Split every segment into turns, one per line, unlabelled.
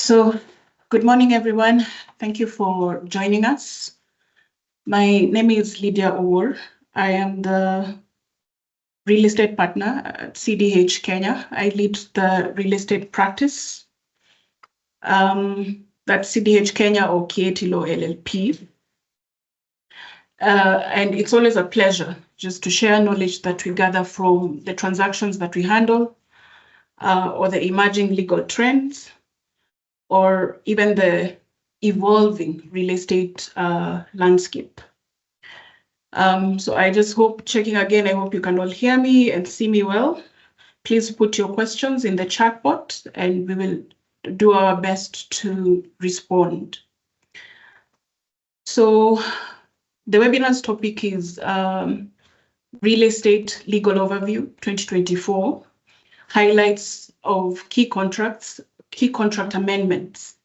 So, good morning, everyone. Thank you for joining us. My name is Lydia Owor. I am the real estate partner at CDH Kenya. I lead the real estate practice. That's CDH Kenya or Kietilo LLP. And it's always a pleasure just to share knowledge that we gather from the transactions that we handle, or the emerging legal trends, or even the evolving real estate landscape. So I just hope, checking again, I hope you can all hear me and see me well. Please put your questions in the chat box and we will do our best to respond. So the webinar's topic is Real Estate Legal Overview 2024, highlights of key contract amendments.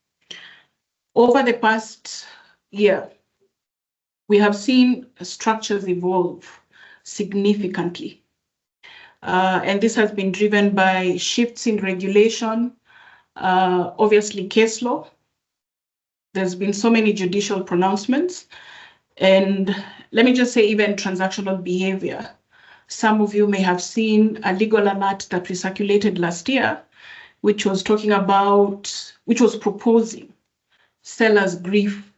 Over the past year, we have seen structures evolve significantly. And this has been driven by shifts in regulation, obviously case law. There's been so many judicial pronouncements. And let me just say, even transactional behavior. Some of you may have seen a legal alert that we circulated last year, which was proposing seller's grief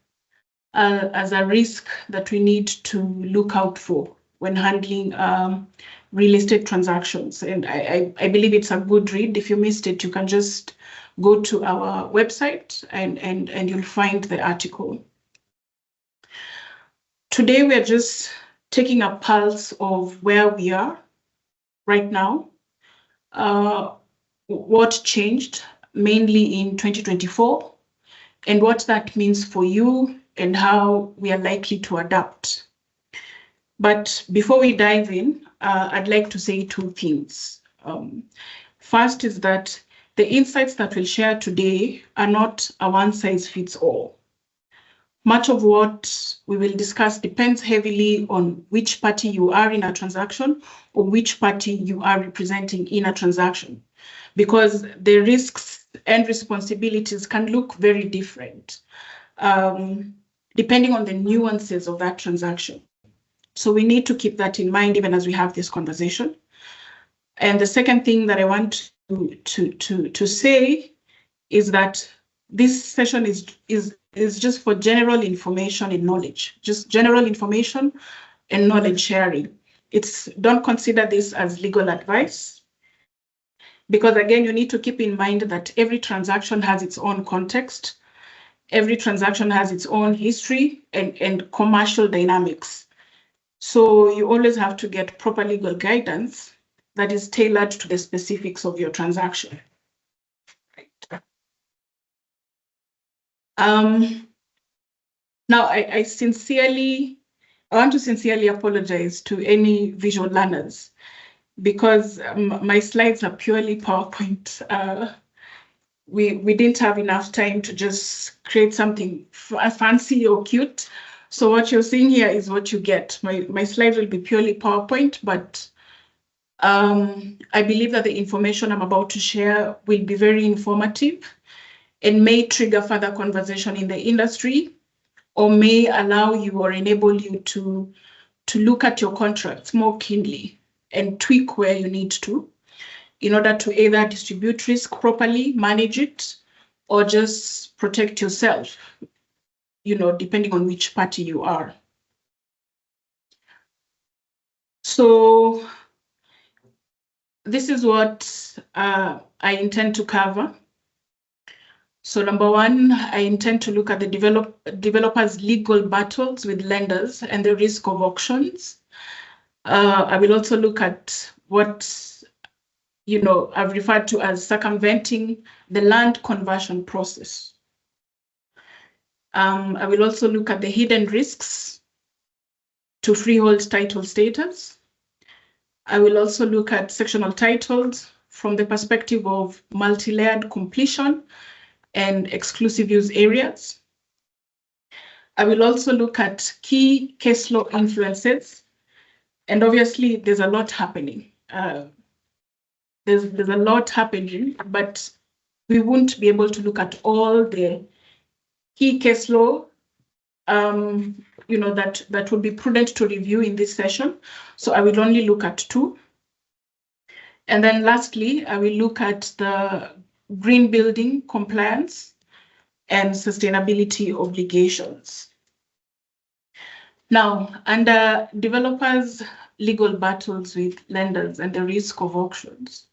as a risk that we need to look out for when handling real estate transactions. And I believe it's a good read. If you missed it, you can just go to our website and you'll find the article. Today, we're just taking a pulse of where we are right now, what changed mainly in 2024, and what that means for you and how we are likely to adapt. But before we dive in, I'd like to say two things. First is that the insights that we'll share today are not a one-size-fits-all. Much of what we will discuss depends heavily on which party you are in a transaction or which party you are representing in a transaction, because the risks and responsibilities can look very different, depending on the nuances of that transaction. So we need to keep that in mind even as we have this conversation. And the second thing that I want to say is that this session is just for general information and knowledge, just general information and knowledge sharing. Don't consider this as legal advice, because again, you need to keep in mind that every transaction has its own context. Every transaction has its own history and commercial dynamics. So you always have to get proper legal guidance that is tailored to the specifics of your transaction. Right. Now, I want to sincerely apologize to any visual learners, because my slides are purely PowerPoint. We didn't have enough time to just create something fancy or cute. So what you're seeing here is what you get. My slides will be purely PowerPoint, but I believe that the information I'm about to share will be very informative and may trigger further conversation in the industry, or may allow you or enable you to look at your contracts more keenly and tweak where you need to, in order to either distribute risk properly, manage it, or just protect yourself, depending on which party you are. So this is what I intend to cover. So number one, I intend to look at the developers' legal battles with lenders and the risk of auctions. I will also look at what I've referred to as circumventing the land conversion process. I will also look at the hidden risks to freehold title status. I will also look at sectional titles from the perspective of multi-layered completion and exclusive use areas. I will also look at key case law influences. And obviously, there's a lot happening. There's a lot happening, but we won't be able to look at all the key case law that would be prudent to review in this session. So I will only look at two. And then lastly, I will look at the green building compliance and sustainability obligations. Now, under developers' legal battles with lenders and the risk of auctions,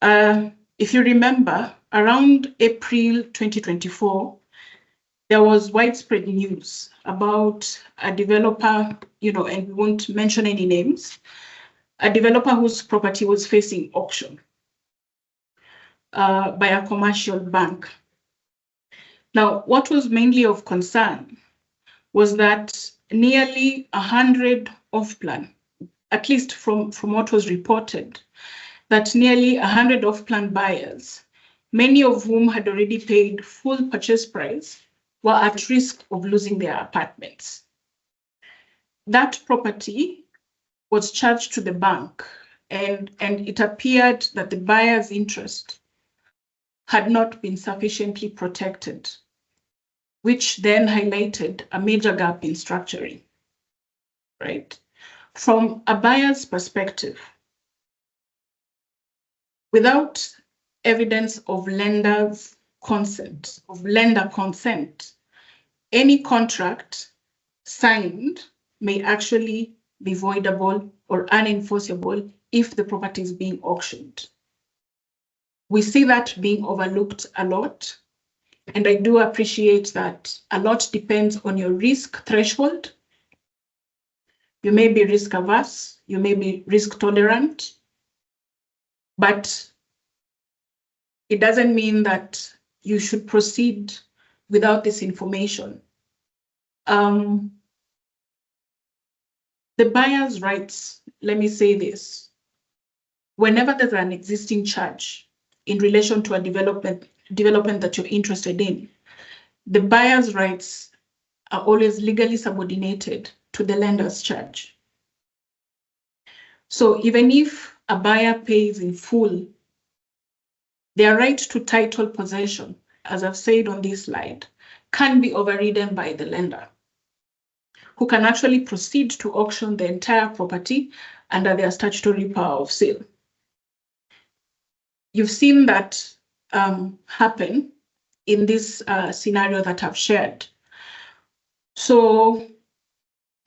if you remember, around April 2024, there was widespread news about a developer, and we won't mention any names, a developer whose property was facing auction by a commercial bank. Now, what was mainly of concern was that nearly 100 off-plan, at least from what was reported, that nearly 100 off-plan buyers, many of whom had already paid full purchase price, were at risk of losing their apartments. That property was charged to the bank, and it appeared that the buyer's interest had not been sufficiently protected, which then highlighted a major gap in structuring, right? From a buyer's perspective, without evidence of lender consent, any contract signed may actually be voidable or unenforceable if the property is being auctioned. We see that being overlooked a lot, and I do appreciate that a lot depends on your risk threshold. You may be risk averse, you may be risk tolerant, but it doesn't mean that you should proceed without this information. The buyer's rights, let me say this, whenever there's an existing charge in relation to a development that you're interested in, the buyer's rights are always legally subordinated to the lender's charge. So even if a buyer pays in full, their right to title possession, as I've said on this slide, can be overridden by the lender, who can actually proceed to auction the entire property under their statutory power of sale. You've seen that happen in this scenario that I've shared. So,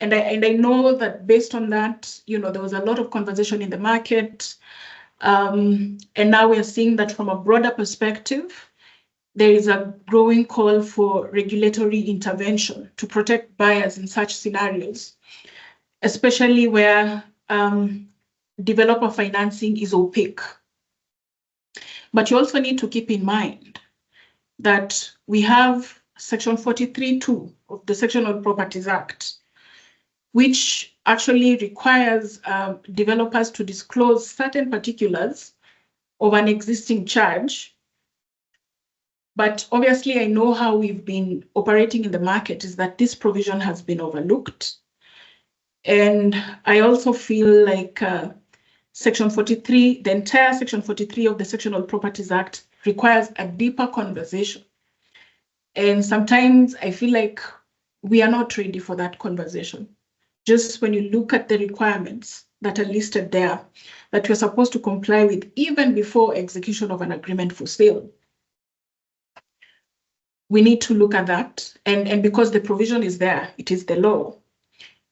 and I know that based on that, there was a lot of conversation in the market, and now we're seeing that from a broader perspective, there is a growing call for regulatory intervention to protect buyers in such scenarios, especially where developer financing is opaque. But you also need to keep in mind that we have Section 43(2) of the Sectional Properties Act, which actually requires developers to disclose certain particulars of an existing charge. But obviously, I know how we've been operating in the market is that this provision has been overlooked. And I also feel like Section 43, the entire Section 43 of the Sectional Properties Act requires a deeper conversation. And sometimes I feel like we are not ready for that conversation. Just when you look at the requirements that are listed there, that we're supposed to comply with even before execution of an agreement for sale, we need to look at that. And because the provision is there, it is the law,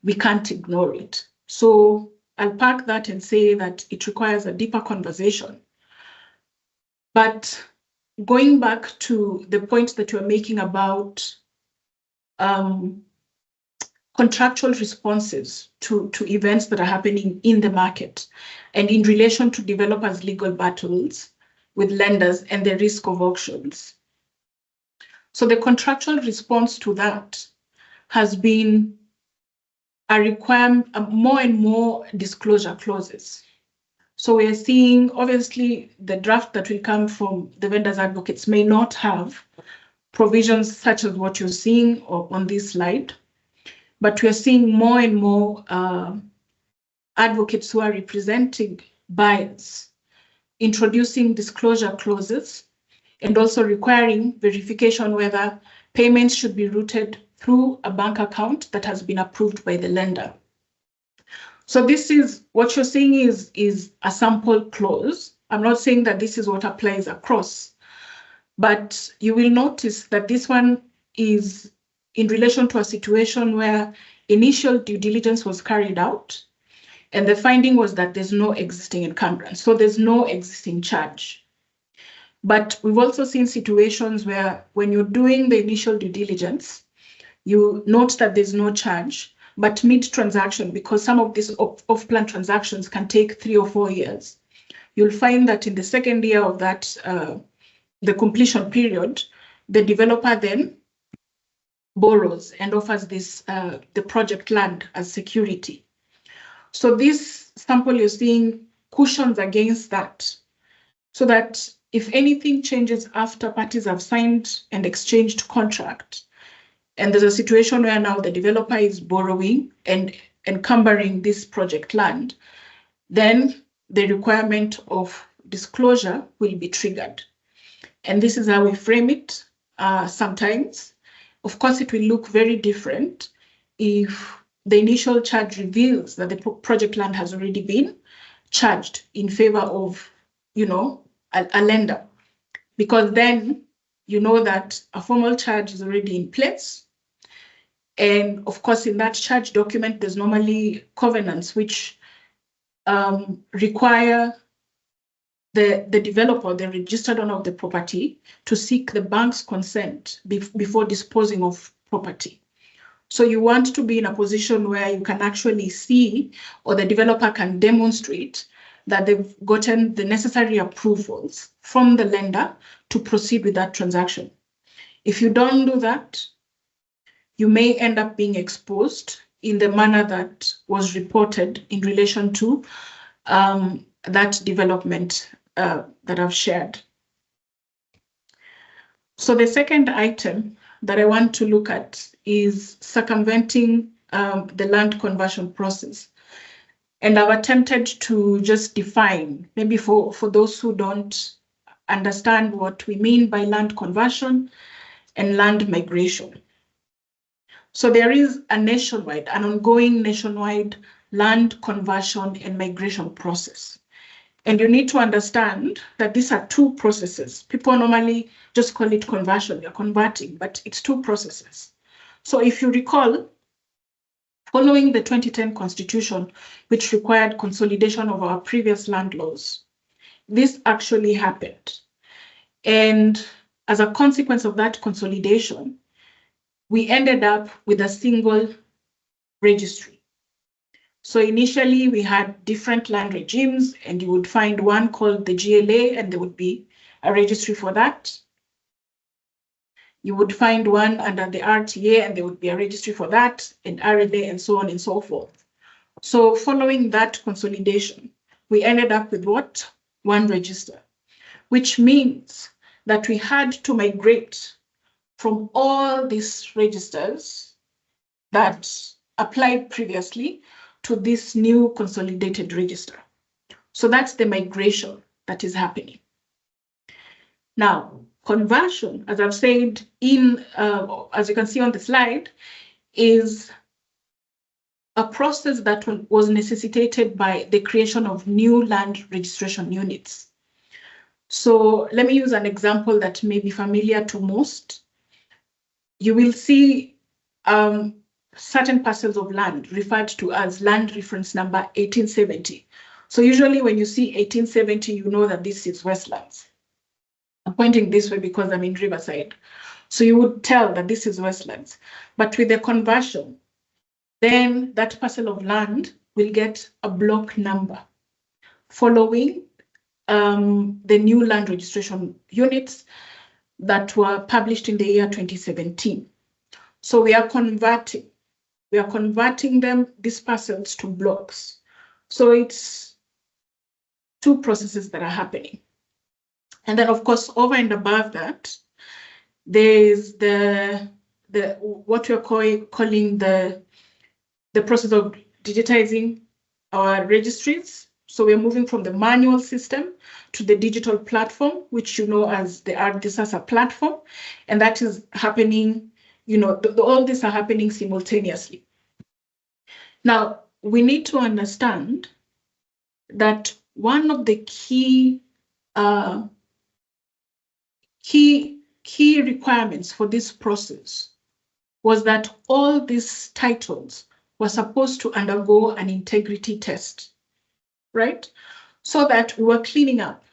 we can't ignore it. So I'll park that and say that it requires a deeper conversation. But going back to the point that you're making about contractual responses to events that are happening in the market and in relation to developers' legal battles with lenders and the risk of auctions. So the contractual response to that has been a requirement, more and more disclosure clauses. So we are seeing, obviously, the draft that will come from the vendors' advocates may not have provisions such as what you're seeing on this slide, but we are seeing more and more advocates who are representing buyers introducing disclosure clauses and also requiring verification whether payments should be routed through a bank account that has been approved by the lender. So this is what you're seeing is a sample clause. I'm not saying that this is what applies across, but you will notice that this one is in relation to a situation where initial due diligence was carried out, and the finding was that there's no existing encumbrance, so there's no existing charge. But we've also seen situations where when you're doing the initial due diligence, you note that there's no charge, but mid-transaction, because some of these off-plan transactions can take 3 or 4 years, you'll find that in the second year of that, the completion period, the developer then borrows and offers this the project land as security. So this sample you're seeing cushions against that, so that if anything changes after parties have signed and exchanged contract, and there's a situation where now the developer is borrowing and encumbering this project land, then the requirement of disclosure will be triggered. And this is how we frame it sometimes. Of course, it will look very different if the initial charge reveals that the project land has already been charged in favor of, a lender, because then you know that a formal charge is already in place. And of course, in that charge document, there's normally covenants which require the developer, the registered owner of the property, to seek the bank's consent before disposing of property. So you want to be in a position where you can actually see, or the developer can demonstrate that they've gotten the necessary approvals from the lender to proceed with that transaction. If you don't do that, you may end up being exposed in the manner that was reported in relation to that development that I've shared. So the second item that I want to look at is circumventing the land conversion process. And I've attempted to just define, maybe for those who don't understand what we mean by land conversion and land migration. So there is an ongoing nationwide land conversion and migration process. And you need to understand that these are two processes. People normally just call it conversion, they're converting, but it's two processes. So if you recall, following the 2010 Constitution, which required consolidation of our previous land laws, this actually happened. And as a consequence of that consolidation, we ended up with a single registry. So initially we had different land regimes, and you would find one called the GLA, and there would be a registry for that. You would find one under the RTA, and there would be a registry for that, and RLA, and so on and so forth. So following that consolidation, we ended up with what? One register, which means that we had to migrate from all these registers that applied previously to this new consolidated register. So that's the migration that is happening. Now, conversion, as I've said, as you can see on the slide, is a process that was necessitated by the creation of new land registration units. So let me use an example that may be familiar to most. You will see certain parcels of land referred to as land reference number 1870. So usually when you see 1870, you know that this is Westlands. I'm pointing this way because I'm in Riverside. So you would tell that this is Westlands. But with the conversion, then that parcel of land will get a block number following the new land registration units that were published in the year 2017. So we are converting them, these parcels, to blocks. So it's two processes that are happening. And then, of course, over and above that, there's the what we're calling the process of digitizing our registries. So we're moving from the manual system to the digital platform, which you know as the ArtDisasa platform. And that is happening, all these are happening simultaneously. Now, we need to understand that one of the key requirements for this process was that all these titles were supposed to undergo an integrity test, right? So that we were cleaning up,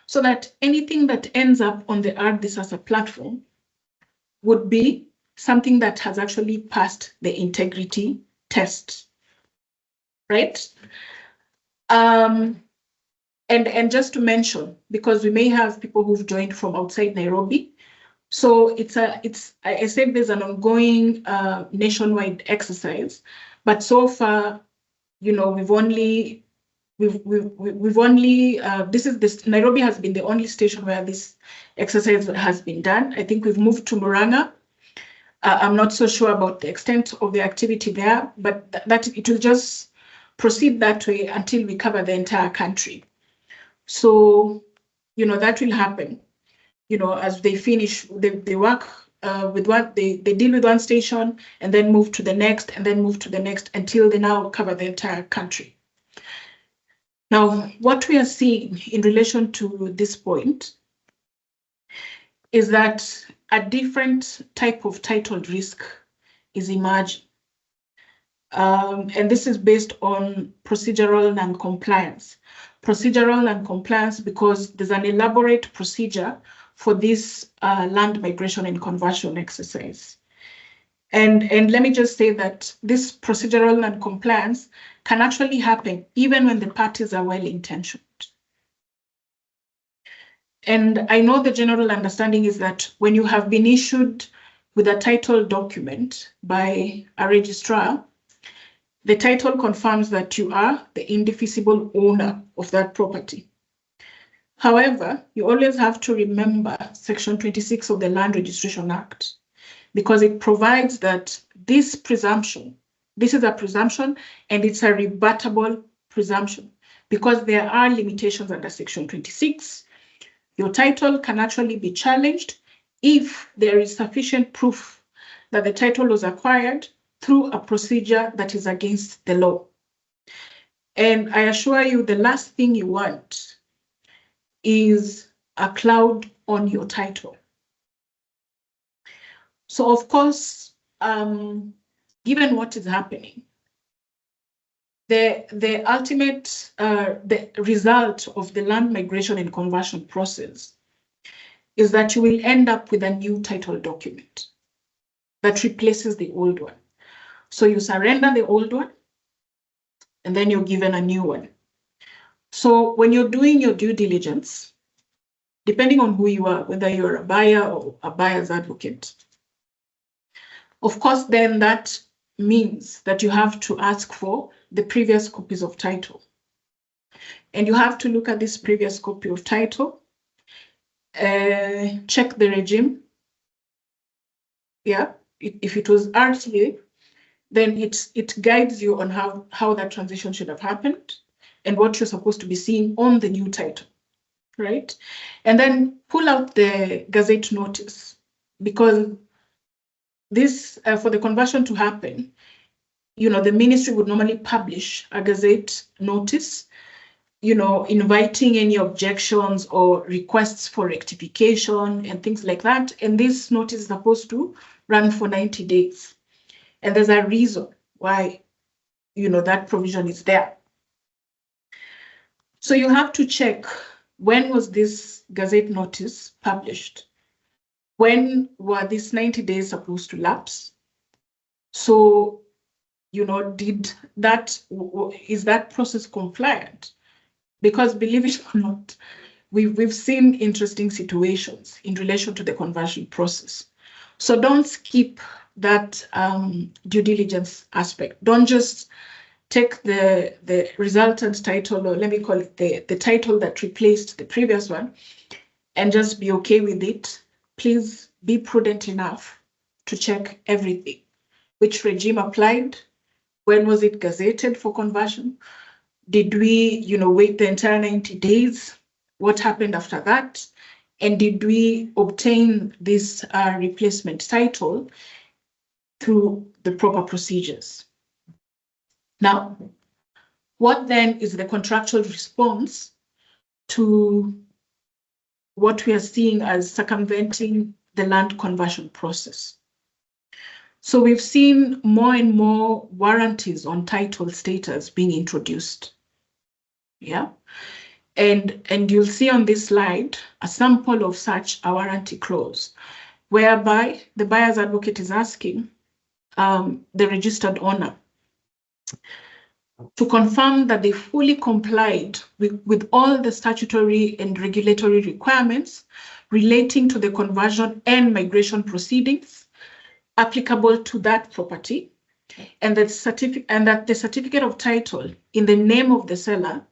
so that anything that ends up on the ArtDisasa platform would be something that has actually passed the integrity test, right? And just to mention, because we may have people who've joined from outside Nairobi, so I said there's an ongoing nationwide exercise, but so far, Nairobi has been the only station where this exercise has been done. I think we've moved to Murang'a. I'm not so sure about the extent of the activity there, but that it will just proceed that way until we cover the entire country. So, that will happen, as they finish, they work with one, they deal with one station and then move to the next and then move to the next until they now cover the entire country. Now, what we are seeing in relation to this point is that a different type of title risk is emerging. And this is based on procedural non-compliance. Procedural non-compliance because there's an elaborate procedure for this land migration and conversion exercise. And let me just say that this procedural non-compliance can actually happen even when the parties are well-intentioned. And I know the general understanding is that when you have been issued with a title document by a registrar, the title confirms that you are the indefeasible owner of that property. However, you always have to remember Section 26 of the Land Registration Act, because it provides that this presumption, this is a presumption and it's a rebuttable presumption, because there are limitations under Section 26. Your title can actually be challenged if there is sufficient proof that the title was acquired through a procedure that is against the law. And I assure you, the last thing you want is a cloud on your title. So of course, given what is happening, the ultimate the result of the land migration and conversion process is that you will end up with a new title document that replaces the old one. So you surrender the old one, and then you're given a new one. So when you're doing your due diligence, depending on who you are, whether you're a buyer or a buyer's advocate, of course, then that means that you have to ask for the previous copies of title. And you have to look at this previous copy of title, check the regime. Yeah, if it was RTA, then it guides you on how that transition should have happened and what you're supposed to be seeing on the new title, right? And then pull out the gazette notice, because this, for the conversion to happen, the ministry would normally publish a gazette notice, inviting any objections or requests for rectification and things like that. And this notice is supposed to run for 90 days. And there's a reason why, that provision is there. So you have to check, when was this gazette notice published? When were these 90 days supposed to lapse? So, is that process compliant? Because believe it or not, we've seen interesting situations in relation to the conversion process. So don't skip that due diligence aspect. Don't just take the resultant title, or let me call it the title that replaced the previous one, and just be okay with it. Please be prudent enough to check everything. Which regime applied? When was it gazetted for conversion? Did we, wait the entire 90 days? What happened after that? And did we obtain this replacement title through the proper procedures? Now, what then is the contractual response to what we are seeing as circumventing the land conversion process? So we've seen more and more warranties on title status being introduced. Yeah. And you'll see on this slide a sample of such a warranty clause, whereby the buyer's advocate is asking the registered owner to confirm that they fully complied with all the statutory and regulatory requirements relating to the conversion and migration proceedings applicable to that property, and that the certificate of title in the name of the seller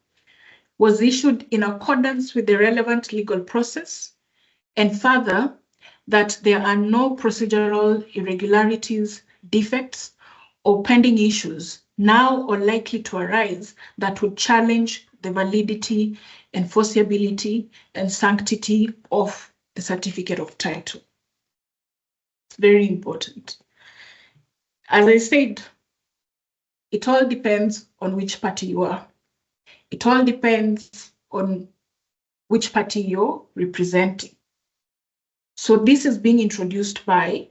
was issued in accordance with the relevant legal process, and further, that there are no procedural irregularities, defects, or pending issues now or likely to arise that would challenge the validity, enforceability, and sanctity of the certificate of title. It's very important. As I said, it all depends on which party you are. It all depends on which party you're representing. So this is being introduced by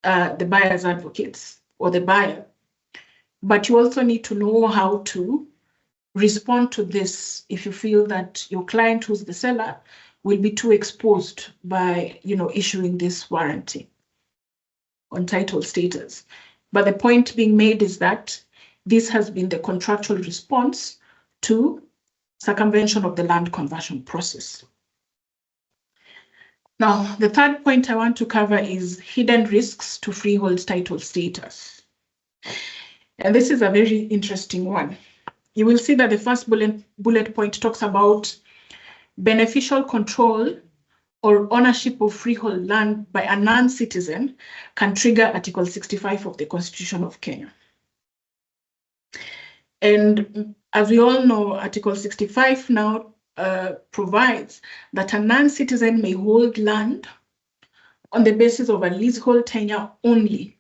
the buyer's advocates or the buyer. But you also need to know how to respond to this if you feel that your client, who's the seller, will be too exposed by issuing this warranty on title status. But the point being made is that this has been the contractual response to circumvention of the land conversion process. Now, the third point I want to cover is hidden risks to freehold title status. And this is a very interesting one. You will see that the first bullet point talks about beneficial control or ownership of freehold land by a non-citizen can trigger Article 65 of the Constitution of Kenya. And as we all know, Article 65 now provides that a non-citizen may hold land on the basis of a leasehold tenure only,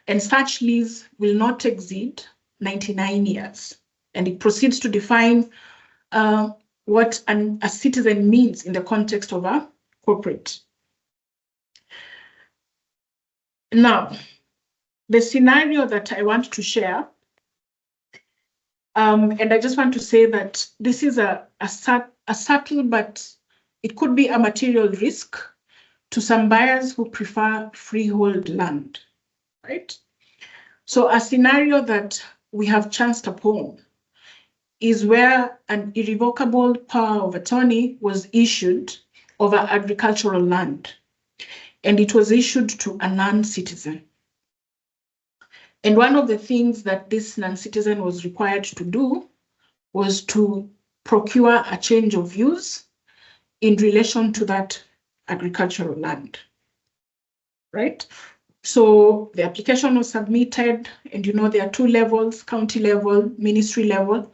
and such lease will not exceed 99 years. And it proceeds to define what a citizen means in the context of a corporate. Now, the scenario that I want to share, and I just want to say that this is a subtle, but it could be a material risk to some buyers who prefer freehold land, right? So a scenario that we have chanced upon is where an irrevocable power of attorney was issued over agricultural land, and it was issued to a non-citizen. And one of the things that this non-citizen was required to do was to procure a change of use in relation to that agricultural land, right? So the application was submitted, and there are two levels: county level, ministry level.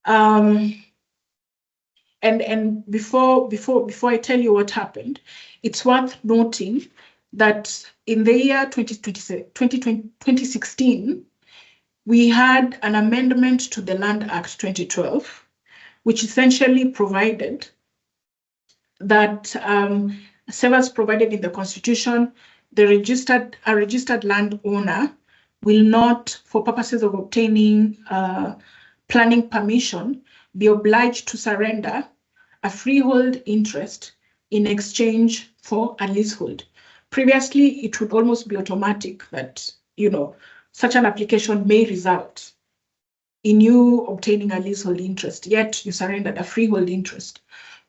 And before I tell you what happened, it's worth noting that in the year 2016, we had an amendment to the Land Act 2012, which essentially provided that, as provided in the Constitution, a registered landowner will not, for purposes of obtaining planning permission, be obliged to surrender a freehold interest in exchange for a leasehold. Previously, it would almost be automatic that, such an application may result in you obtaining a leasehold interest, yet you surrendered a freehold interest.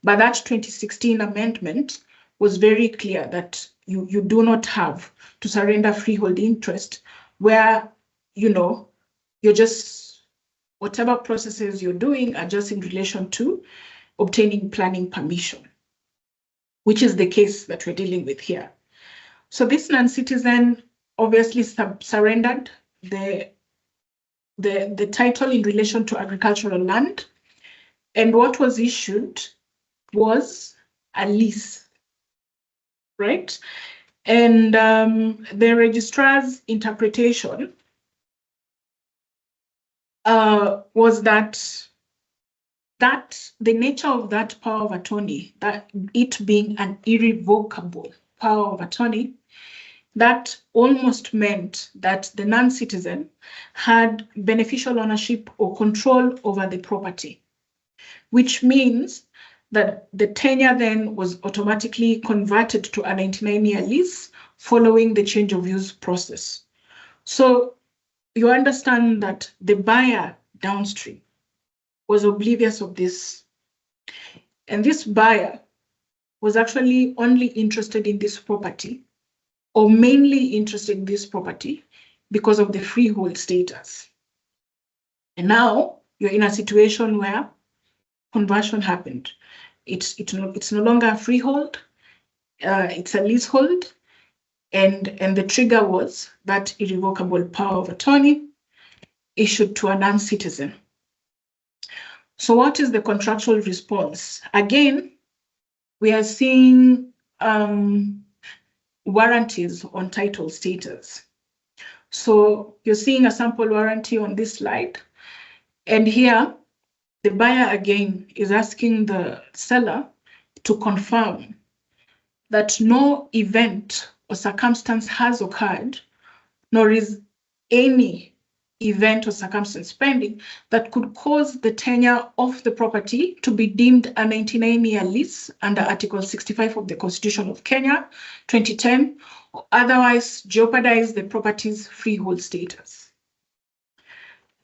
But that 2016 amendment was very clear that you do not have to surrender freehold interest where, you're just, whatever processes you're doing are just in relation to obtaining planning permission, which is the case that we're dealing with here. So this non-citizen obviously surrendered the the title in relation to agricultural land, and what was issued was a lease, right? And the registrar's interpretation was that the nature of that power of attorney, that it being an irrevocable power of attorney, that almost meant that the non-citizen had beneficial ownership or control over the property, which means that the tenure then was automatically converted to a 99-year lease following the change of use process. So you understand that the buyer downstream was oblivious of this. And this buyer was actually only interested in this property, or mainly interested in this property, because of the freehold status. And now you're in a situation where conversion happened. It's no longer a freehold, it's a leasehold, and the trigger was that irrevocable power of attorney issued to a non-citizen. So what is the contractual response? Again, we are seeing warranties on title status. So you're seeing a sample warranty on this slide. And here, the buyer again is asking the seller to confirm that no event or circumstance has occurred, nor is any event or circumstance pending that could cause the tenure of the property to be deemed a 99-year lease under Article 65 of the Constitution of Kenya, 2010, or otherwise jeopardize the property's freehold status.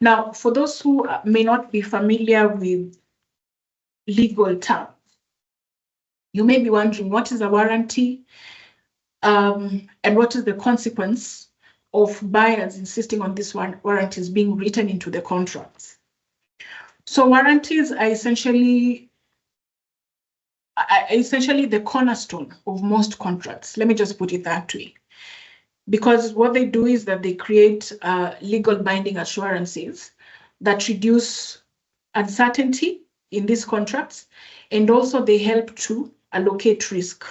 Now, for those who may not be familiar with legal terms, you may be wondering what is a warranty and what is the consequence of buyers insisting on this warranties being written into the contracts. So warranties are essentially the cornerstone of most contracts. Let me just put it that way. Because what they do is that they create legal binding assurances that reduce uncertainty in these contracts, and also they help to allocate risk.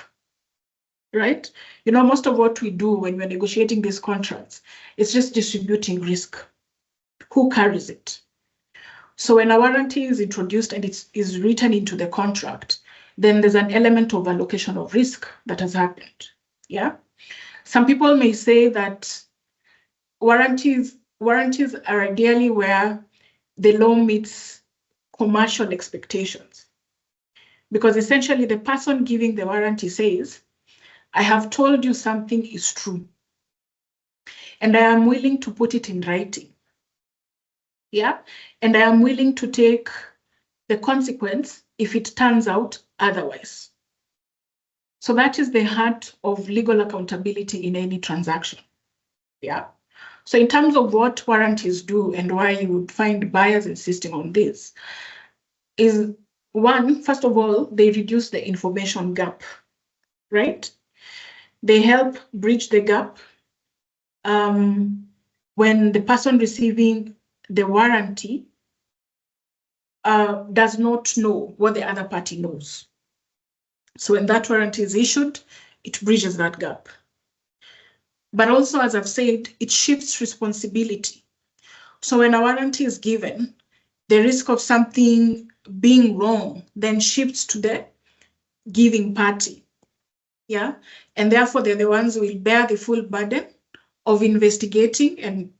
Right? You know, most of what we do when we're negotiating these contracts is just distributing risk. Who carries it? So when a warranty is introduced and it is written into the contract, then there's an element of allocation of risk that has happened. Yeah. Some people may say that warranties are ideally where the law meets commercial expectations. Because essentially the person giving the warranty says, I have told you something is true, and I am willing to put it in writing. Yeah, and I am willing to take the consequence if it turns out otherwise. So that is the heart of legal accountability in any transaction. Yeah. So in terms of what warranties do and why you would find buyers insisting on this is, one, first of all, they reduce the information gap, right? They help bridge the gap when the person receiving the warranty does not know what the other party knows. So when that warranty is issued, it bridges that gap. But also, as I've said, it shifts responsibility. So when a warranty is given, the risk of something being wrong then shifts to the giving party. Yeah, and therefore they're the ones who will bear the full burden of investigating and,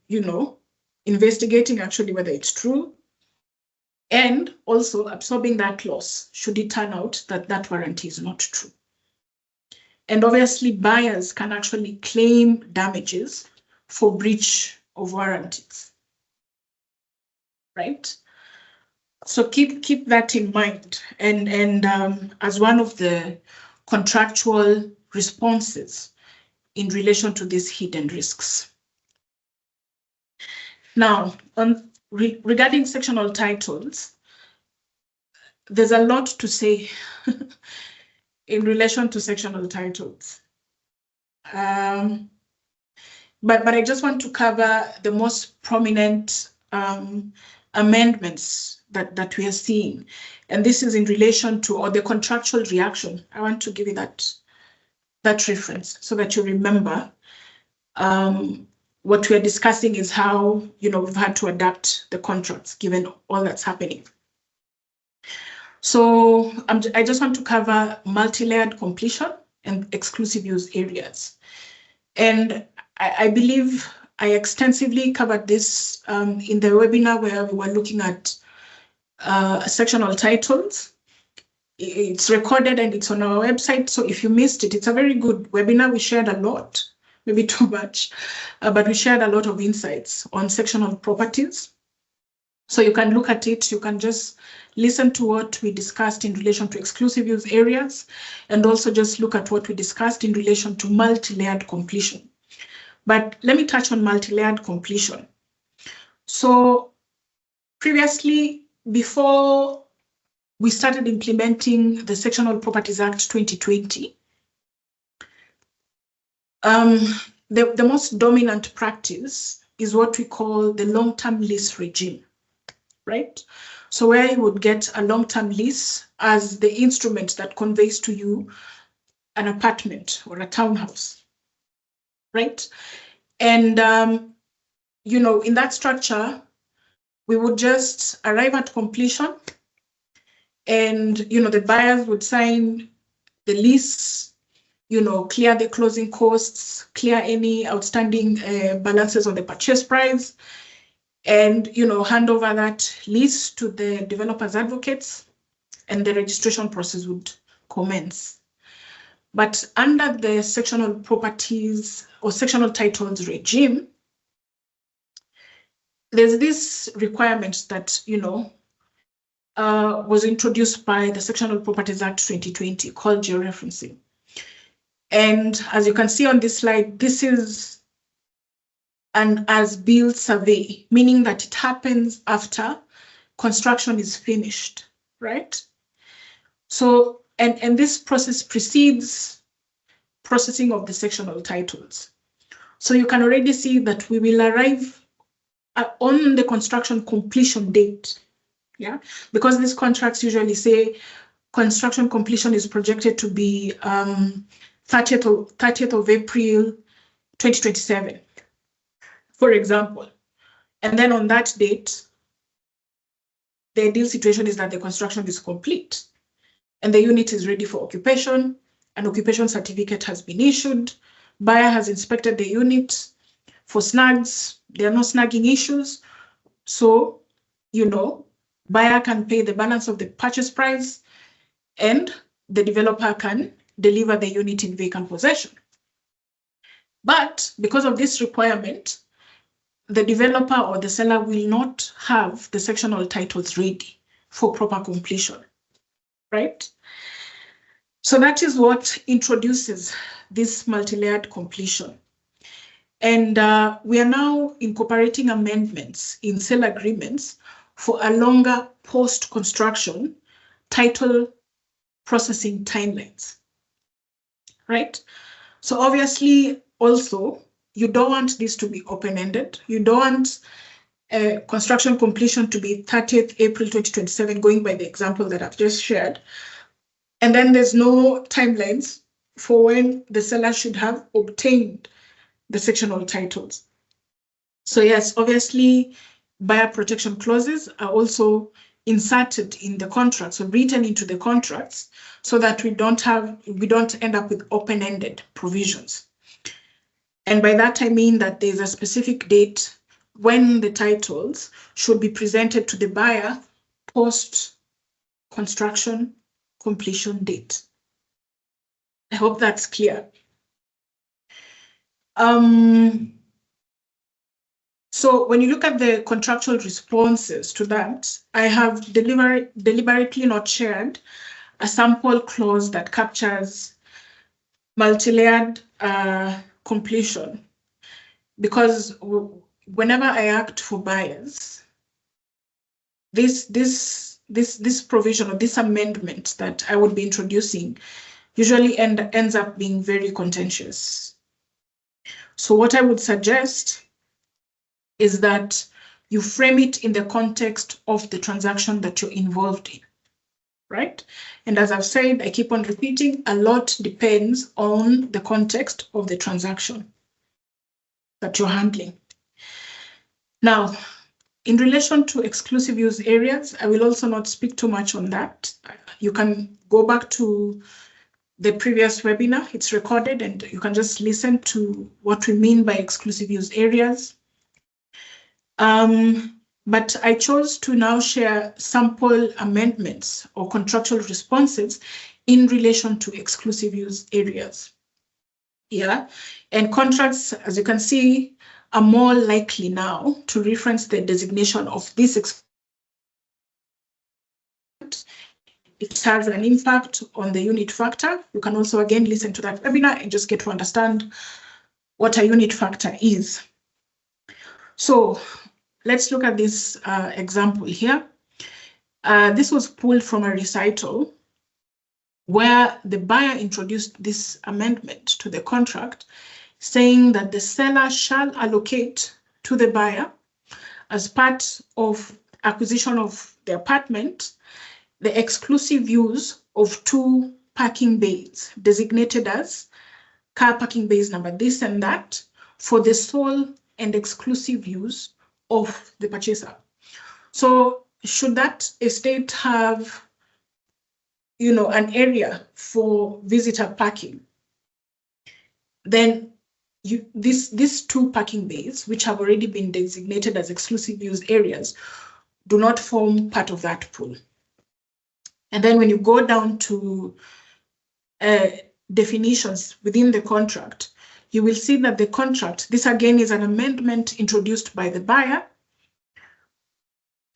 investigating actually whether it's true, and also absorbing that loss should it turn out that that warranty is not true. And obviously buyers can actually claim damages for breach of warranties, right? So keep that in mind, and as one of the contractual responses in relation to these hidden risks. Now, regarding sectional titles, there's a lot to say in relation to sectional titles. But I just want to cover the most prominent amendments that we are seeing. And this is in relation to, or the contractual reaction. I want to give you that reference so that you remember. What we are discussing is how, we've had to adapt the contracts given all that's happening. So I just want to cover multi-layered completion and exclusive use areas. And I believe I extensively covered this in the webinar where we were looking at sectional titles. It's recorded and it's on our website. So if you missed it, it's a very good webinar. We shared a lot, maybe too much, but we shared a lot of insights on sectional properties. So you can look at it. You can just listen to what we discussed in relation to exclusive use areas, and also just look at what we discussed in relation to multi-layered completion. But let me touch on multi-layered completion. So previously, before we started implementing the Sectional Properties Act 2020, the most dominant practice is what we call the long-term lease regime, right? So where you would get a long-term lease as the instrument that conveys to you an apartment or a townhouse, right? And, in that structure, we would just arrive at completion and, the buyers would sign the lease, clear the closing costs, clear any outstanding balances on the purchase price, and, hand over that lease to the developer's advocates, and the registration process would commence. But under the sectional properties or sectional titles regime, there's this requirement that, was introduced by the Sectional Properties Act 2020 called georeferencing. And as you can see on this slide, this is an as-built survey, meaning that it happens after construction is finished, right? So, and this process precedes processing of the sectional titles. So you can already see that we will arrive on the construction completion date, yeah? Because these contracts usually say construction completion is projected to be 30th of April, 2027, for example. And then on that date, the ideal situation is that the construction is complete and the unit is ready for occupation. An occupation certificate has been issued. Buyer has inspected the unit for snags. There are no snagging issues. So, buyer can pay the balance of the purchase price and the developer can deliver the unit in vacant possession. But because of this requirement, the developer or the seller will not have the sectional titles ready for proper completion, right? So that is what introduces this multi-layered completion. And we are now incorporating amendments in sale agreements for a longer post-construction title processing timelines, right? So obviously, also, you don't want this to be open-ended. You don't want construction completion to be 30th April 2027, going by the example that I've just shared. And then there's no timelines for when the seller should have obtained the sectional titles. So yes, obviously, buyer protection clauses are also inserted in the contracts or written into the contracts so that we don't end up with open-ended provisions. And by that, I mean that there's a specific date when the titles should be presented to the buyer post-construction completion date. I hope that's clear. So when you look at the contractual responses to that, I have deliberately not shared a sample clause that captures multi-layered completion, because whenever I act for buyers, this provision or this amendment that I would be introducing usually ends up being very contentious. So what I would suggest is that you frame it in the context of the transaction that you're involved in, right? And as I've said, I keep on repeating, a lot depends on the context of the transaction that you're handling. Now, in relation to exclusive use areas, I will also not speak too much on that. You can go back to the previous webinar, it's recorded, and you can just listen to what we mean by exclusive use areas. But I chose to now share sample amendments or contractual responses in relation to exclusive use areas. Yeah, and contracts, as you can see, are more likely now to reference the designation of this exclusive. It has an impact on the unit factor. You can also, again, listen to that webinar and just get to understand what a unit factor is. So let's look at this example here. This was pulled from a recital where the buyer introduced this amendment to the contract saying that the seller shall allocate to the buyer as part of acquisition of the apartment the exclusive use of 2 parking bays designated as car parking bays number this and that for the sole and exclusive use of the purchaser. So should that estate have, you know, an area for visitor parking, then these 2 parking bays, which have already been designated as exclusive use areas, do not form part of that pool. And then when you go down to definitions within the contract, you will see that the contract, this again is an amendment introduced by the buyer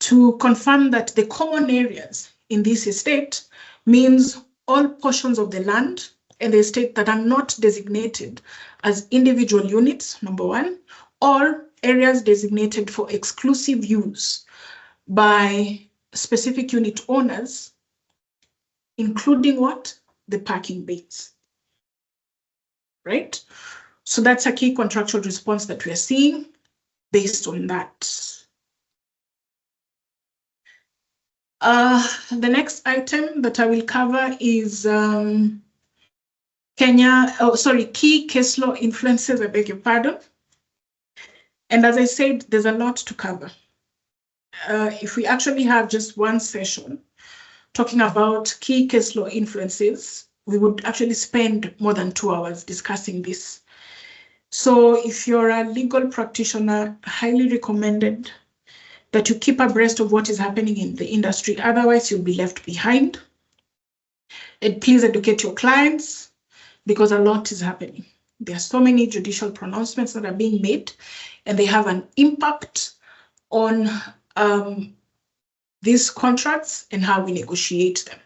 to confirm that the common areas in this estate means all portions of the land and the estate that are not designated as individual units, number 1, or areas designated for exclusive use by specific unit owners, including what? The parking bays, right? So that's a key contractual response that we are seeing based on that. The next item that I will cover is key case law influences, I beg your pardon. And as I said, there's a lot to cover. If we actually have just one session talking about key case law influences, we would actually spend more than 2 hours discussing this. So if you're a legal practitioner, highly recommended that you keep abreast of what is happening in the industry. Otherwise, you'll be left behind. And please educate your clients because a lot is happening. There are so many judicial pronouncements that are being made, and they have an impact on these contracts and how we negotiate them.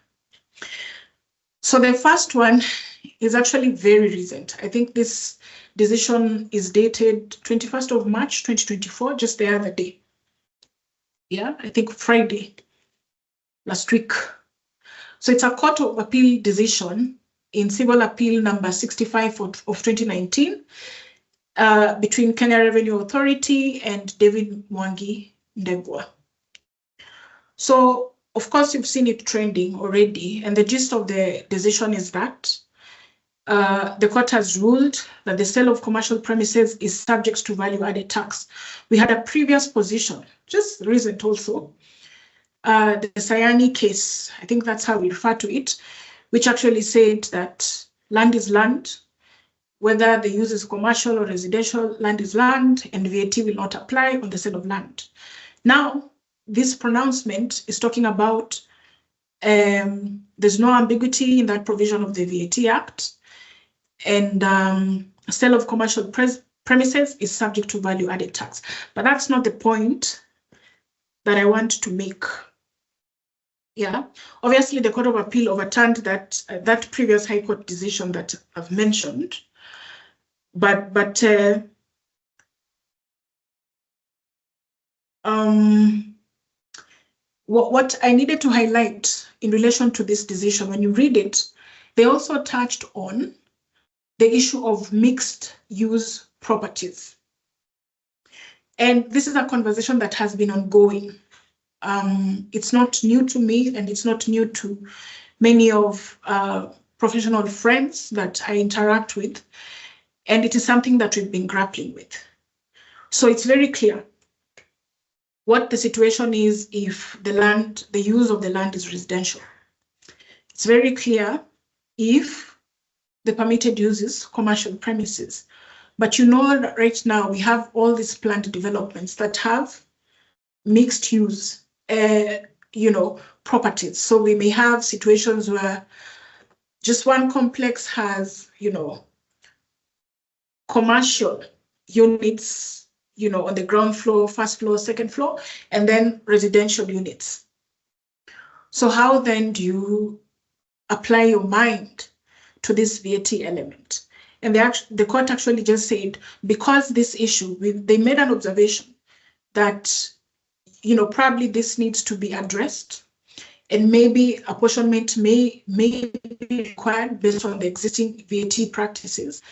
So the first one is actually very recent. I think this decision is dated 21st of March, 2024, just the other day. Yeah, I think Friday, last week. So it's a Court of Appeal decision in Civil Appeal number 65 of 2019 between Kenya Revenue Authority and David Mwangi Ndegwa. So, of course, you've seen it trending already, and the gist of the decision is that the court has ruled that the sale of commercial premises is subject to value-added tax. We had a previous position, just recent also, the Sayani case, I think that's how we refer to it, which actually said that land is land, whether the use is commercial or residential, land is land, and VAT will not apply on the sale of land. Now, this pronouncement is talking about there's no ambiguity in that provision of the VAT Act, and sale of commercial premises is subject to value-added tax. But that's not the point that I want to make. Yeah, obviously the Court of Appeal overturned that previous High Court decision that I've mentioned, but what I needed to highlight in relation to this decision, when you read it, they also touched on the issue of mixed use properties. And this is a conversation that has been ongoing. It's not new to me, and it's not new to many of professional friends that I interact with. And it is something that we've been grappling with. So it's very clear what the situation is if the use of the land is residential. It's very clear if the permitted use is commercial premises. But right now we have all these planned developments that have mixed use, properties. So we may have situations where just one complex has, commercial units, on the ground floor, first floor, second floor, and then residential units. So how then do you apply your mind to this VAT element? And the court actually just said, because this issue, they made an observation that, probably this needs to be addressed, and maybe apportionment may be required based on the existing VAT practices.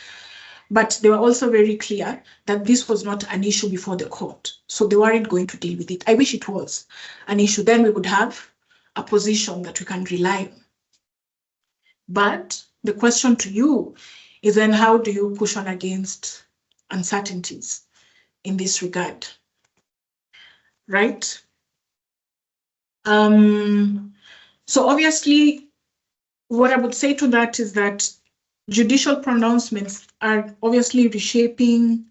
But they were also very clear that this was not an issue before the court. So they weren't going to deal with it. I wish it was an issue. Then we would have a position that we can rely on. But the question to you is then, how do you cushion against uncertainties in this regard? Right? So obviously, what I would say to that is that judicial pronouncements are obviously reshaping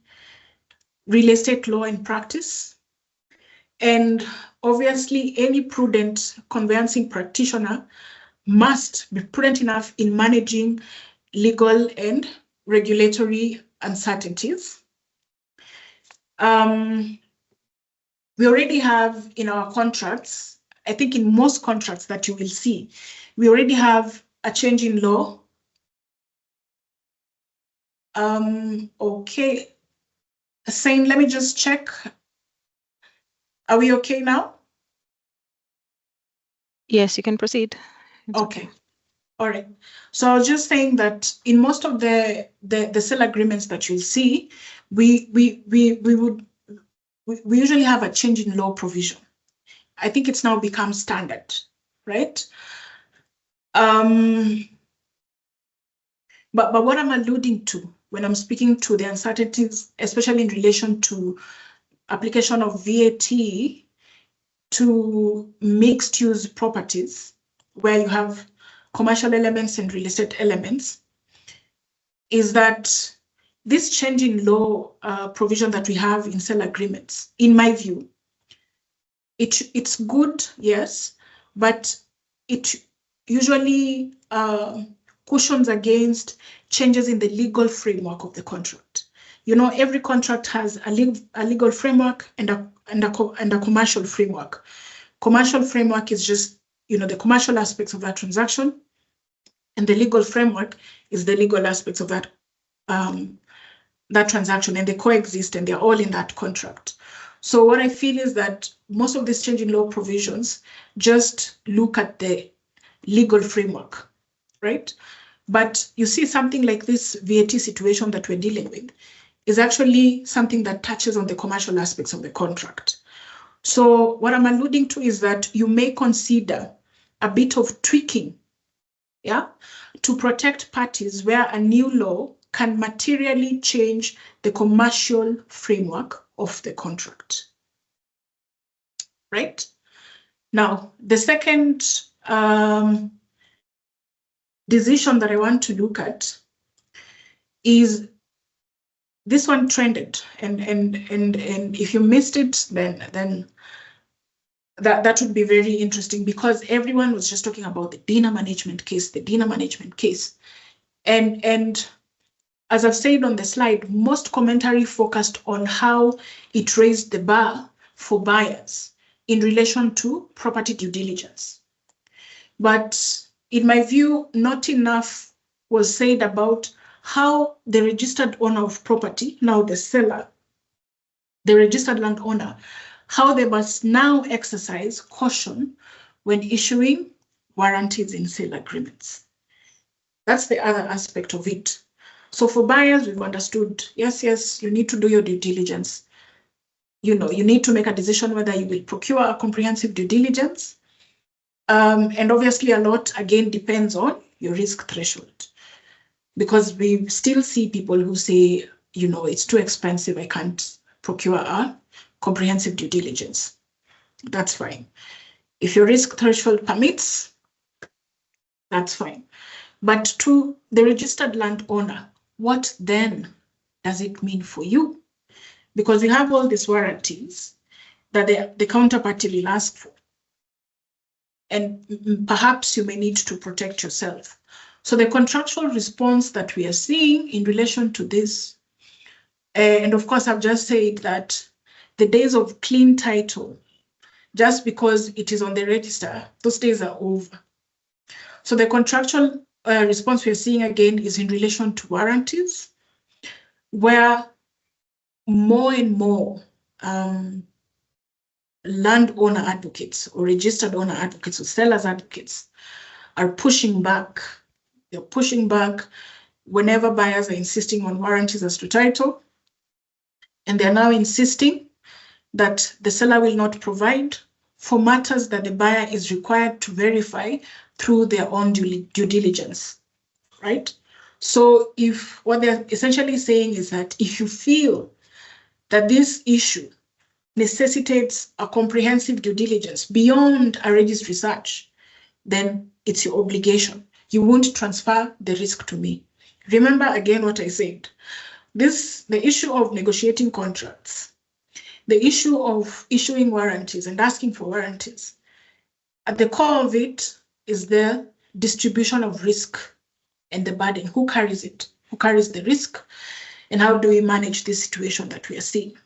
real estate law and practice. And obviously, any prudent conveyancing practitioner must be prudent enough in managing legal and regulatory uncertainties. We already have in our contracts, I think in most contracts that you will see, we already have a change in law. Okay. Saying, let me just check. Are we okay now?
Yes, you can proceed. It's
okay. All right. So I was just saying that in most of the sale agreements that you'll see, we usually have a change in law provision. I think it's now become standard, right? But what I'm alluding to when I'm speaking to the uncertainties, especially in relation to application of VAT to mixed use properties, where you have commercial elements and real estate elements, is that this change in law provision that we have in sale agreements, in my view, it's good, yes, but it usually cushions against changes in the legal framework of the contract. Every contract has a legal framework and a commercial framework. Commercial framework is just, the commercial aspects of that transaction, and the legal framework is the legal aspects of that transaction, and they coexist and they're all in that contract. So what I feel is that most of these change in law provisions just look at the legal framework, right? But you see something like this VAT situation that we're dealing with is actually something that touches on the commercial aspects of the contract. So what I'm alluding to is that you may consider a bit of tweaking, to protect parties where a new law can materially change the commercial framework of the contract, right? Now, the second decision that I want to look at is this one trended, and if you missed it, then that would be very interesting, because everyone was just talking about the dinner management case, and as I've said on the slide, most commentary focused on how it raised the bar for buyers in relation to property due diligence. But in my view, not enough was said about how the registered owner of property, now the seller, the registered landowner, how they must now exercise caution when issuing warranties in sale agreements. That's the other aspect of it. So for buyers, we've understood, yes, you need to do your due diligence. you need to make a decision whether you will procure a comprehensive due diligence. And obviously a lot, again, depends on your risk threshold, because we still see people who say, it's too expensive, I can't procure a comprehensive due diligence. That's fine. If your risk threshold permits, that's fine. But to the registered landowner, what then does it mean for you? Because we have all these warranties that the counterparty will ask for. And perhaps you may need to protect yourself. So the contractual response that we are seeing in relation to this, and of course, I've just said that the days of clean title, just because it is on the register, those days are over. So the contractual response we are seeing again is in relation to warranties, where more and more landowner advocates or registered owner advocates or sellers advocates are pushing back. They're pushing back whenever buyers are insisting on warranties as to title. And they're now insisting that the seller will not provide for matters that the buyer is required to verify through their own due diligence, right? So if what they're essentially saying is that if you feel that this issue necessitates a comprehensive due diligence beyond a registry search, then it's your obligation. You won't transfer the risk to me. Remember again what I said. The issue of negotiating contracts, the issue of issuing warranties and asking for warranties, at the core of it is the distribution of risk and the burden. Who carries it? Who carries the risk? And how do we manage this situation that we are seeing?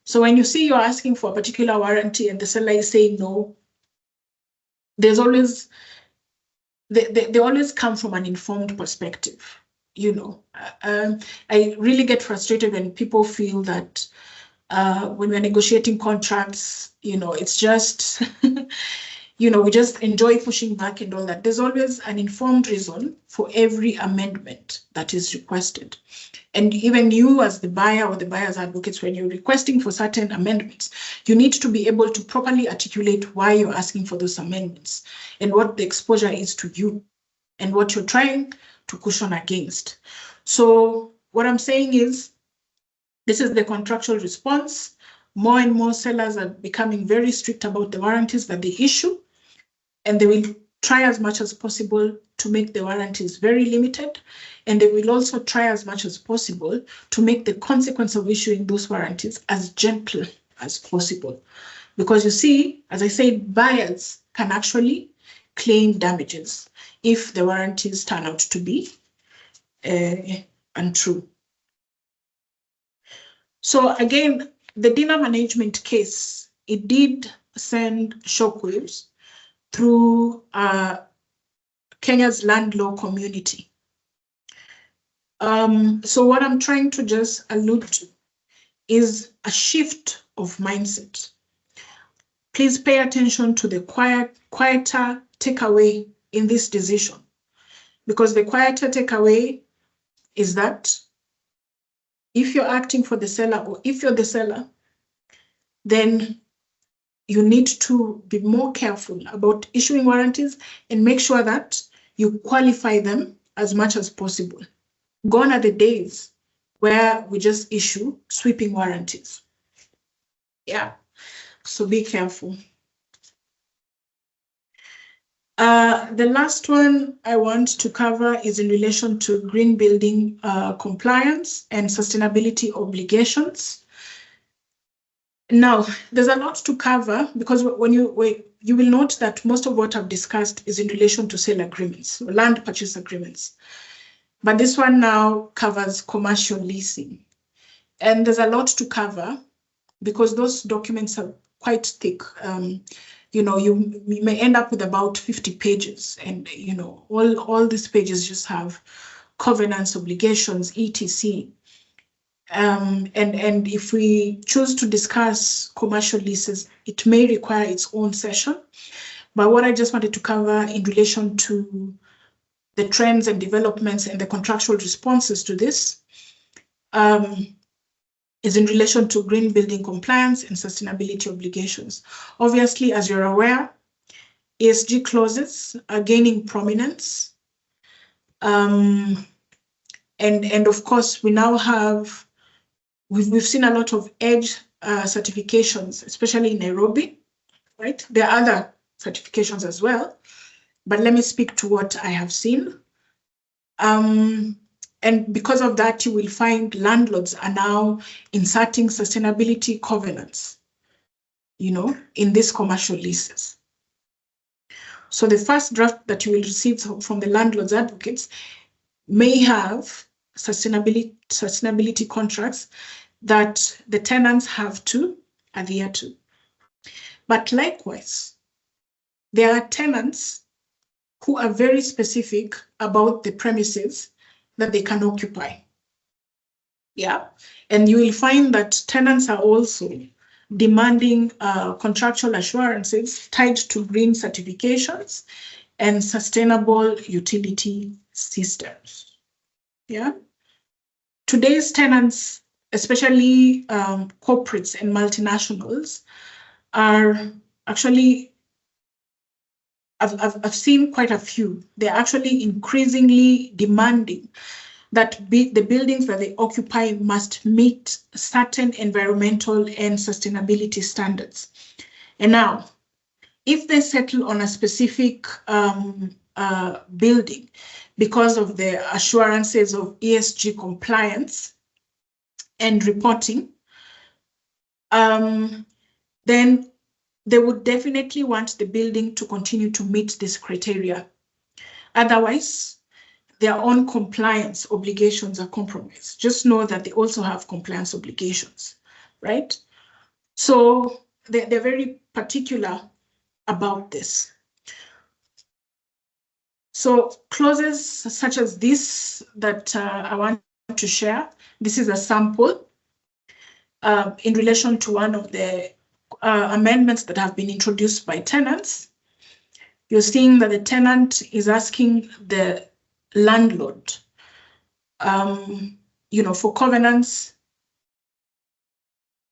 So when you see you're asking for a particular warranty and the seller is saying no, there's always, they always come from an informed perspective. I really get frustrated when people feel that when we're negotiating contracts, it's just, we just enjoy pushing back and all that. There's always an informed reason for every amendment that is requested. And even you as the buyer or the buyer's advocates, when you're requesting for certain amendments, you need to be able to properly articulate why you're asking for those amendments and what the exposure is to you and what you're trying to cushion against. So what I'm saying is, this is the contractual response. More and more sellers are becoming very strict about the warranties that they issue, and they will try as much as possible to make the warranties very limited, and they will also try as much as possible to make the consequence of issuing those warranties as gentle as possible. Because you see, as I said, buyers can actually claim damages if the warranties turn out to be untrue. So again, the dinner management case, it did send shockwaves through Kenya's land law community. So what I'm trying to just allude to is a shift of mindset. Please pay attention to the quieter takeaway in this decision, because the quieter takeaway is that if you're acting for the seller or if you're the seller, then you need to be more careful about issuing warranties and make sure that you qualify them as much as possible. Gone are the days where we just issue sweeping warranties. Yeah, so be careful. The last one I want to cover is in relation to green building compliance and sustainability obligations. Now, there's a lot to cover, because when you will note that most of what I've discussed is in relation to sale agreements, or land purchase agreements. But this one now covers commercial leasing. And there's a lot to cover because those documents are quite thick. You may end up with about 50 pages, and all these pages just have covenants, obligations, etc. And if we choose to discuss commercial leases, it may require its own session. But what I just wanted to cover in relation to the trends and developments and the contractual responses to this, is in relation to green building compliance and sustainability obligations. Obviously, as you're aware, ESG clauses are gaining prominence. And of course, we now have, we've seen a lot of EDGE certifications, especially in Nairobi, right? There are other certifications as well, but let me speak to what I have seen. And because of that, you will find landlords are now inserting sustainability covenants, in these commercial leases. So the first draft that you will receive from the landlords advocates may have sustainability contracts that the tenants have to adhere to. But likewise, there are tenants who are very specific about the premises that they can occupy. Yeah, and you will find that tenants are also demanding contractual assurances tied to green certifications and sustainable utility systems. Yeah, today's tenants, especially corporates and multinationals, are actually, I've seen quite a few, they're actually increasingly demanding that the buildings that they occupy must meet certain environmental and sustainability standards. And now, if they settle on a specific building because of the assurances of ESG compliance and reporting, then they would definitely want the building to continue to meet this criteria. Otherwise, their own compliance obligations are compromised. Just know that they also have compliance obligations, right? So they're very particular about this. So clauses such as this that I want to share, this is a sample in relation to one of the amendments that have been introduced by tenants. You're seeing that the tenant is asking the landlord, for covenants,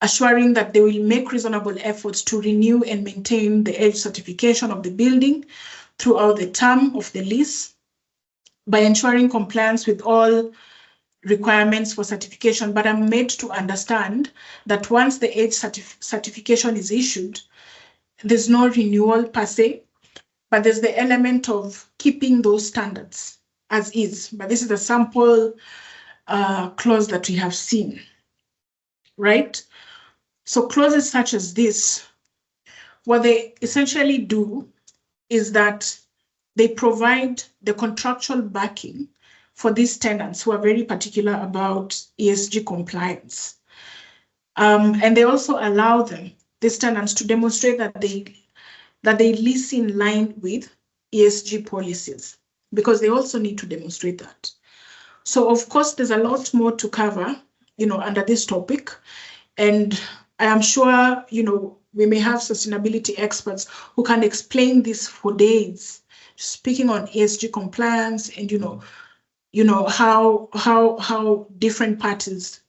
assuring that they will make reasonable efforts to renew and maintain the EDGE certification of the building throughout the term of the lease by ensuring compliance with all requirements for certification. But I'm made to understand that once the EDGE certification is issued, there's no renewal per se, but there's the element of keeping those standards as is. But this is a sample clause that we have seen, right? So clauses such as this, what they essentially do is that they provide the contractual backing for these tenants who are very particular about ESG compliance. And they also allow them, these tenants, to demonstrate that they lease in line with ESG policies, because they also need to demonstrate that. So of course, there's a lot more to cover, under this topic. And I am sure, we may have sustainability experts who can explain this for days, speaking on ESG compliance and, how different parties,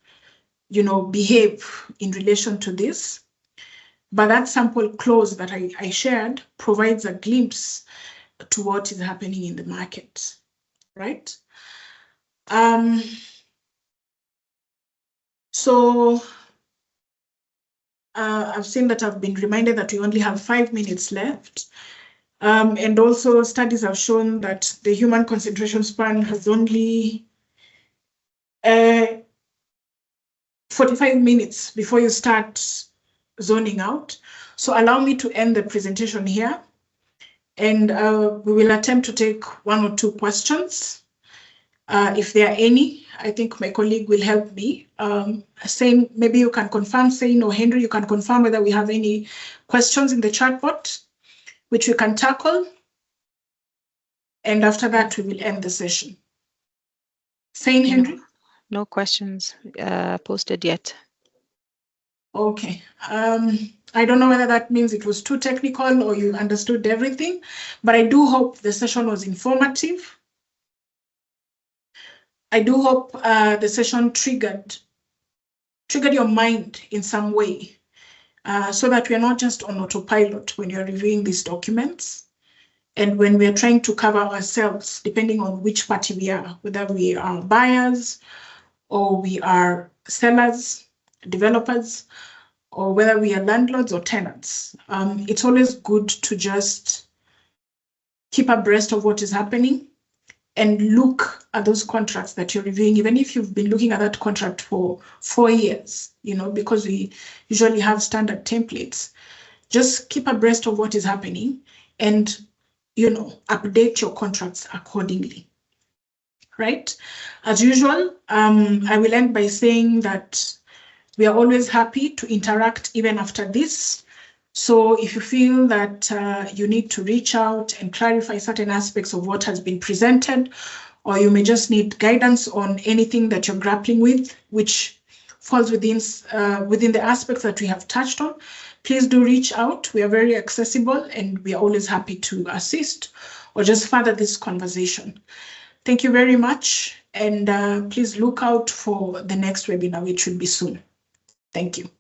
behave in relation to this. But that sample clause that I shared provides a glimpse to what is happening in the market, right? So I've seen that I've been reminded that we only have 5 minutes left. And also studies have shown that the human concentration span has only 45 minutes before you start zoning out. So allow me to end the presentation here, and we will attempt to take 1 or 2 questions. If there are any, I think my colleague will help me. Saying, maybe you can confirm, saying, or Henry, you can confirm whether we have any questions in the chat box, which we can tackle. And after that, we will end the session. Saying, Henry?
No questions posted yet.
Okay. I don't know whether that means it was too technical or you understood everything, but I do hope the session was informative. I do hope the session triggered triggered your mind in some way, so that we're not just on autopilot when you're reviewing these documents. And when we're trying to cover ourselves, depending on which party we are, whether we are buyers or we are sellers, developers, or whether we are landlords or tenants, it's always good to just keep abreast of what is happening and look at those contracts that you're reviewing, even if you've been looking at that contract for 4 years, because we usually have standard templates. Just keep abreast of what is happening and, update your contracts accordingly, right? As usual, I will end by saying that we are always happy to interact even after this. So if you feel that you need to reach out and clarify certain aspects of what has been presented, or you may just need guidance on anything that you're grappling with, which falls within the aspects that we have touched on, please do reach out. We are very accessible and we are always happy to assist or just further this conversation. Thank you very much. And please look out for the next webinar, which will be soon. Thank you.